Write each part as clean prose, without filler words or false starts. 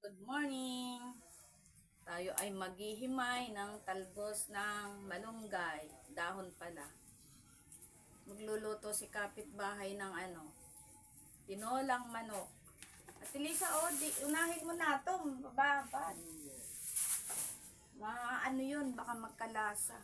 Good morning! Tayo ay maghihimay ng talbos ng malunggay, dahon pala. Magluluto si kapitbahay ng tinolang manok. At Elisa, unahin mo na ito, babad. Ano yun, baka magkalasa.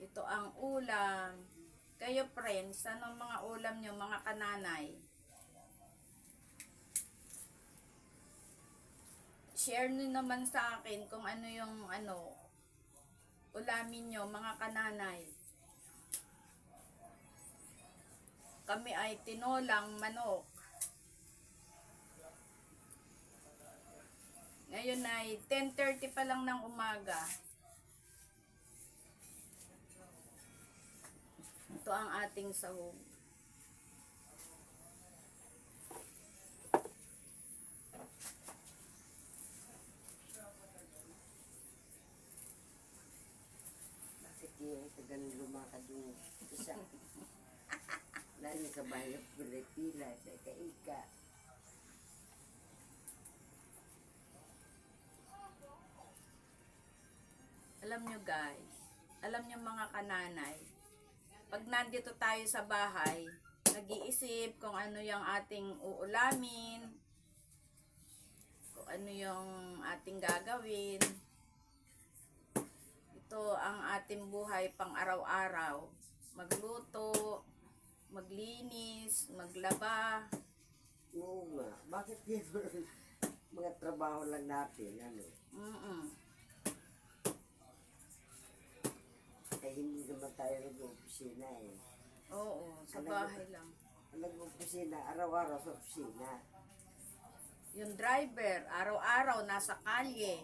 Ito ang ulam. Kayo friends, anong mga ulam nyo, mga kananay? Share nyo naman sa akin kung ano yung ulamin nyo, mga kananay. Kami ay tinolang manok. Ngayon ay 10:30 pa lang ng umaga. Ito ang ating sahog. Bakit yung tagang lumakad yung isa? Lalo sa bayok, pila, sa ika-ika. Alam nyo guys, alam nyo mga kananay, pag nandito tayo sa bahay, nag-iisip kung ano yung ating uulamin, kung ano yung ating gagawin. Ito ang ating buhay pang araw-araw. Magluto, maglinis, maglaba. Oo nga, bakit yun? Mga trabaho lang natin, ano? Eh, hindi naman tayo nag-opisina eh. Oo, sa bahay lang. Nag-opisina, araw-araw sa opisina. Yung driver, araw-araw nasa kalye,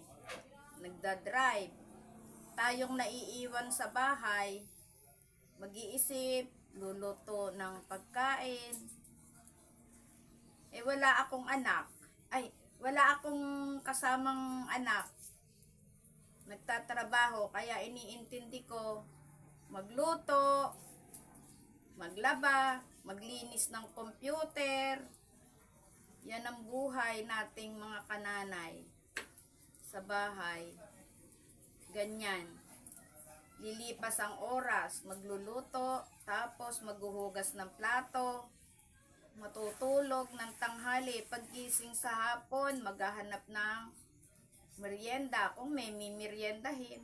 nagda-drive. Tayong naiiwan sa bahay, mag-iisip, luluto ng pagkain. Eh wala akong anak. Ay, wala akong kasamang anak. Nagtatrabaho, kaya iniintindi ko magluto, maglaba, maglinis ng computer. Yan ang buhay nating mga kananay sa bahay. Ganyan. Lilipas ang oras, magluluto, tapos maghuhugas ng plato, matutulog ng tanghali, paggising sa hapon, maghahanap ng merienda kung may mimeriendahin.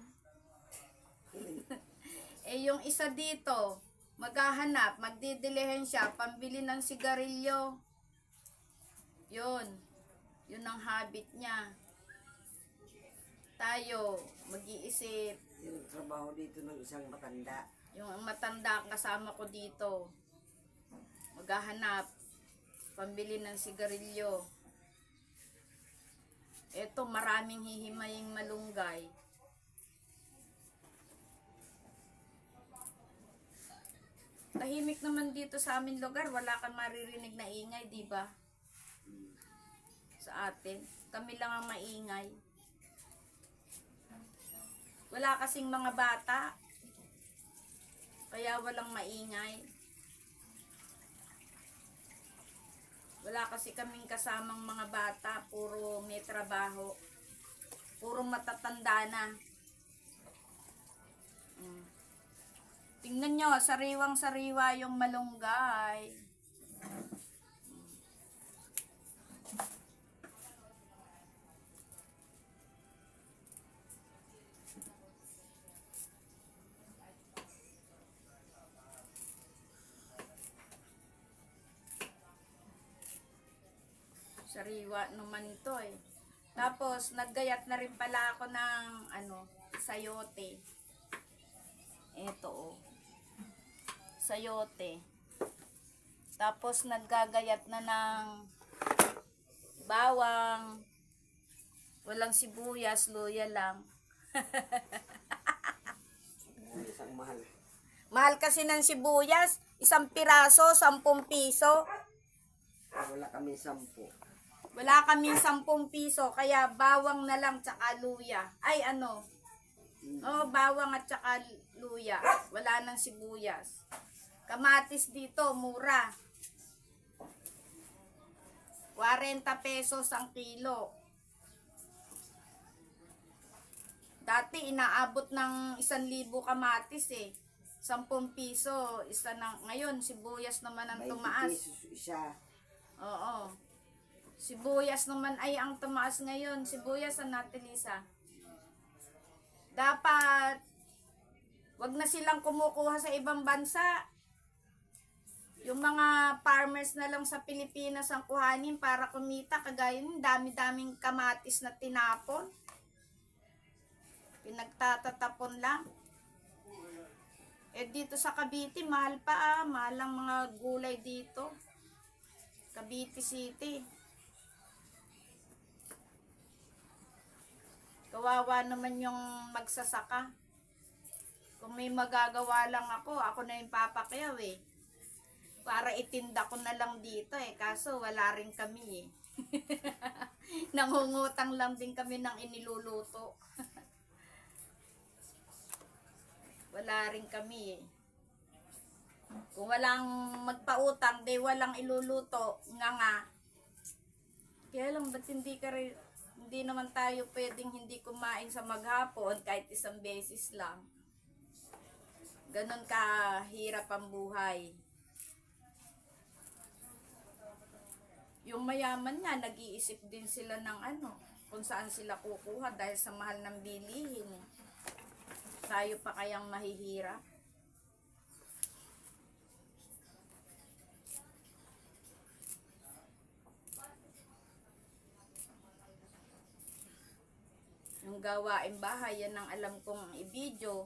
Eh yung isa dito, maghahanap, magdidilihensya, pambili ng sigarilyo. Yun ang habit niya. Tayo, mag-iisip. Yung trabaho dito ng isang matanda. Yung matanda kasama ko dito, maghahanap, pambili ng sigarilyo. Eto, maraming hihimaying malunggay. Tahimik naman dito sa aming lugar, wala kang maririnig na ingay, di ba? Sa atin, kami lang ang maingay. Wala kasing mga bata, kaya walang maingay. Wala kasi kaming kasamang mga bata, puro may trabaho. Puro matatanda na. Tingnan nyo, sariwang-sariwa yung malunggay. Sariwa naman ito eh. Tapos, naggayat na rin pala ako ng sayote. Ito sayote. Tapos, naggagayat na ng bawang. Walang sibuyas, luya lang. Isang mahal. Mahal kasi ng sibuyas. isang piraso, 10 piso. Wala kami 10. Wala kaming 10 piso, kaya bawang na lang tsaka luya. Ay ano, oh, bawang at tsaka luya. Wala nang sibuyas. Kamatis dito, mura. 40 pesos ang kilo. Dati inaabot ng 1,000 kamatis eh. 10 piso, isa na. Ngayon, sibuyas naman ang 20 tumaas. pesos isa. Oo. Sibuyas naman ay ang tumaas ngayon. Sibuyas ang natilisa. Dapat, wag na silang kumukuha sa ibang bansa. Yung mga farmers na lang sa Pilipinas ang kuhanin para kumita. Kagaya ng dami-daming kamatis na tinapon. Pinagtatatapon lang. Eh dito sa Cavite, mahal pa mahal ang mga gulay dito. Cavite City. Kawawa naman yung magsasaka. Kung may magagawa lang ako na yung papakyaw eh. Para itinda ko na lang dito eh. Kaso wala rin kami eh. Nangungutang lang din kami ng iniluluto. Wala rin kami eh. Kung walang magpautang, di walang iluluto. Nga. Kaya lang, ba't hindi naman tayo pwedeng hindi kumain sa maghapon kahit isang beses lang. Ganon kahirap ang buhay. Yung mayaman nga, nag-iisip din sila ng kung saan sila kukuha dahil sa mahal ng bilihin. Tayo pa kayang mahihirap? Yung gawaing bahay, yan ang alam kong i-video.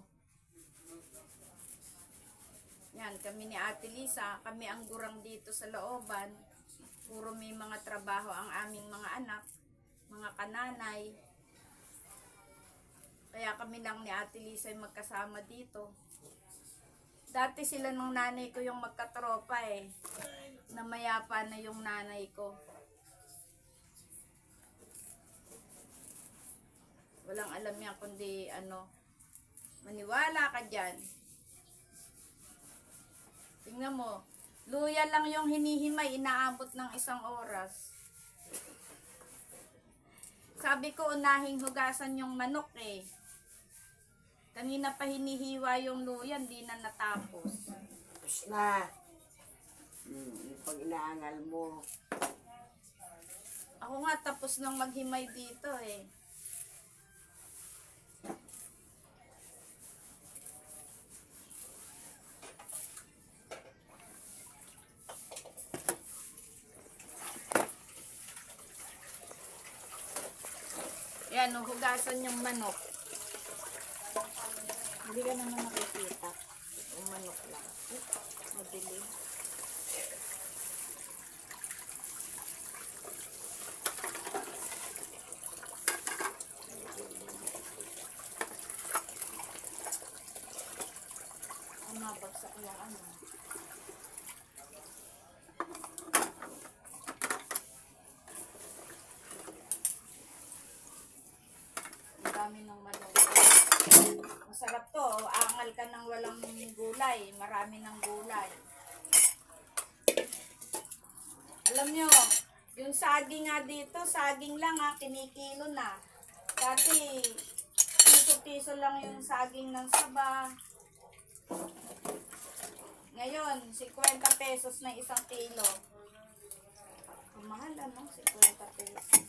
Yan, kami ni Ate Lisa, kami ang gurang dito sa looban. Puro may mga trabaho ang aming mga anak, mga kananay. Kaya kami lang ni Ate Lisa yung magkasama dito. Dati sila ng nanay ko yung magkatropa eh. Namayapa na yung nanay ko. Walang alam yan kundi maniwala ka dyan. Tingnan mo, luya lang yung hinihimay, inaabot ng 1 oras. Sabi ko unahing hugasan yung manok eh. Kanina pa hinihiwa yung luya, hindi na natapos. Tapos na. Yung pag inaangal mo. Ako nga tapos nang maghimay dito eh. Yan, hugasan yung manok. Hindi ka naman nakikita. Yung manok lang. Madilim. Bagsak yung Ang dami ng manok. Masarap to. Angal ka ng walang gulay. Marami ng gulay. Alam nyo, yung saging nga dito, saging lang kinikilo na. Dati, piso-piso lang yung saging ng Saba. Ngayon, 50 pesos na 1 kilo. Mahal 50 pesos.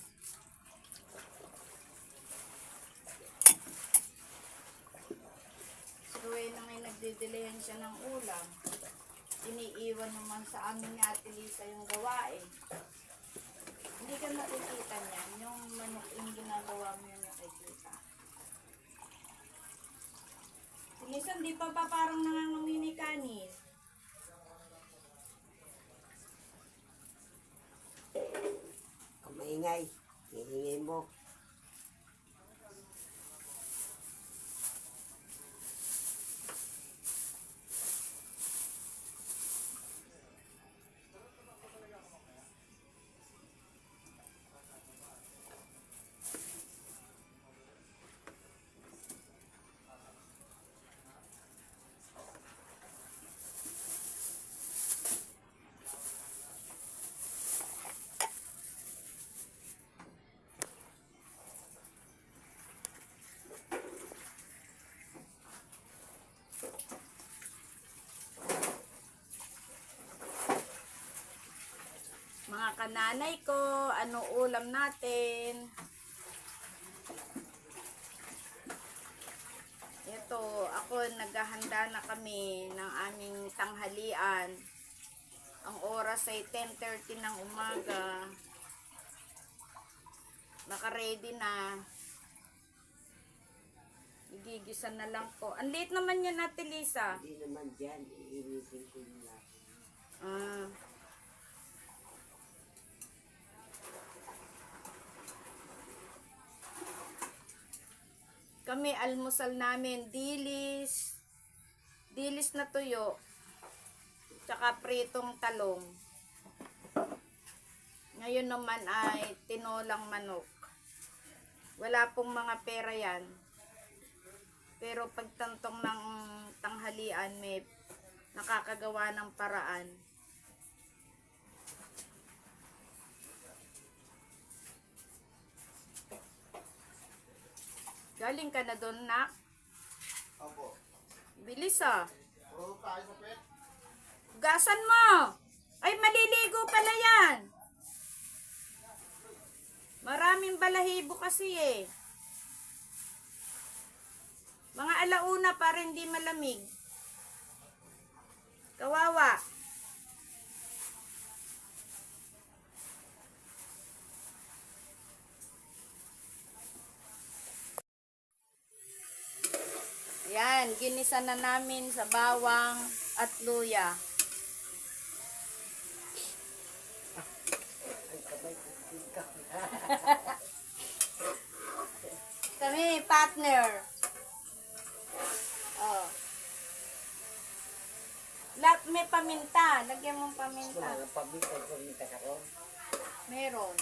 Siguro na may nagdidilihan siya ng ulam. Iniiwan naman sa amin ni Ate Lisa yung gawain. Hindi ka nakikita niyan. Yung manok yung ginagawa mo yung nakikita. Si Lisa, hindi pa parang nangangamini kanin. Kumaingay. Hihingay mo. mga kananay ko, ano ulam natin. Ito, ako naghahanda na kami ng aming tanghalian. Ang oras ay 10:30 ng umaga. Naka-ready na. Igigisa na lang po. Ang late naman yan, Ate Lisa. Hindi naman dyan, iinisin ko yung lahat. Ah. Kami, almusal namin, dilis na tuyo, tsaka pritong talong. Ngayon naman ay tinolang manok. Wala pong mga pera yan. Pero pagtantong ng tanghalian, may nakakagawa ng paraan. Galing ka na doon, nak? Opo. Bilis ah. Oo, kain sa pet. Gasan mo! Ay, maliligo pala yan. Maraming balahibo kasi eh. Mga alauna para hindi malamig. Kawawa. Yan, ginisa na namin sa bawang at luya. Ang kabay ko ikaw. Kami, partner. Oh. May paminta. Lagyan mong paminta. Wala nang pamita ka ron. Meron.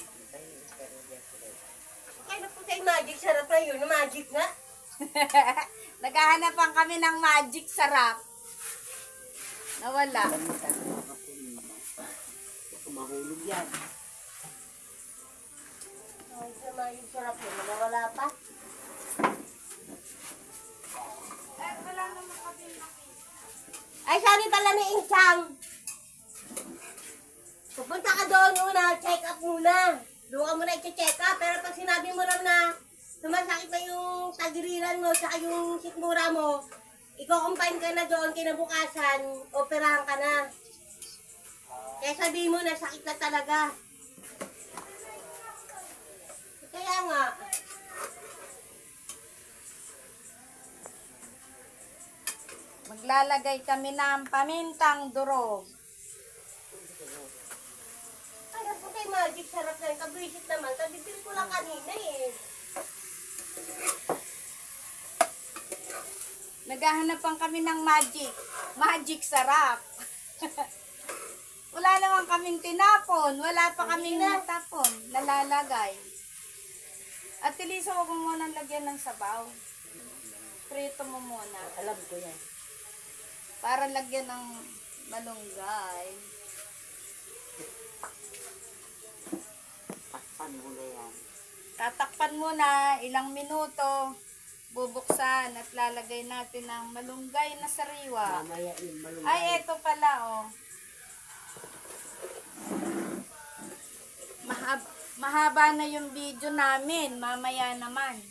Kaya na po tayo magic, sarap na yun, magic nga. Naghahanapan kami ng magic sarap. Nawala. Pamita ko makapunin. Kung mahulog yan. Ay, sa magic sarap yun, nawala pa. Eh, wala naman kami Ay, sabi pala ni Inchang. Pupunta ka doon muna, check up muna. Doon ka muna i-check up, pero pag sinabi mo ram na sumasakit na yung tagiriran mo, saka yung sikmura mo, iko-combine ka na doon, kinabukasan, operahan ka na. Kaya sabihin mo na sakit na talaga. Kaya nga, maglalagay kami ng pamintang durog. kaya po kay magic, sarap na yung kabwisit naman. Kabibili ko lang kanina eh. Naghahanapan kami ng magic. Magic sarap. Wala naman kaming tinapon. Wala pa kaming natapon. Nalalagay. At Lisa, huwag mo munang lagyan ng sabaw. Prito mo muna. Alam ko yan. Para lagyan ng malunggay. Takpan mo na yan. Tatakpan muna ilang minuto. Bubuksan at lalagay natin ng malunggay na sariwa. Mamaya yung malunggay. Ay, eto pala, oh. Mahaba na yung video namin. Mamaya naman.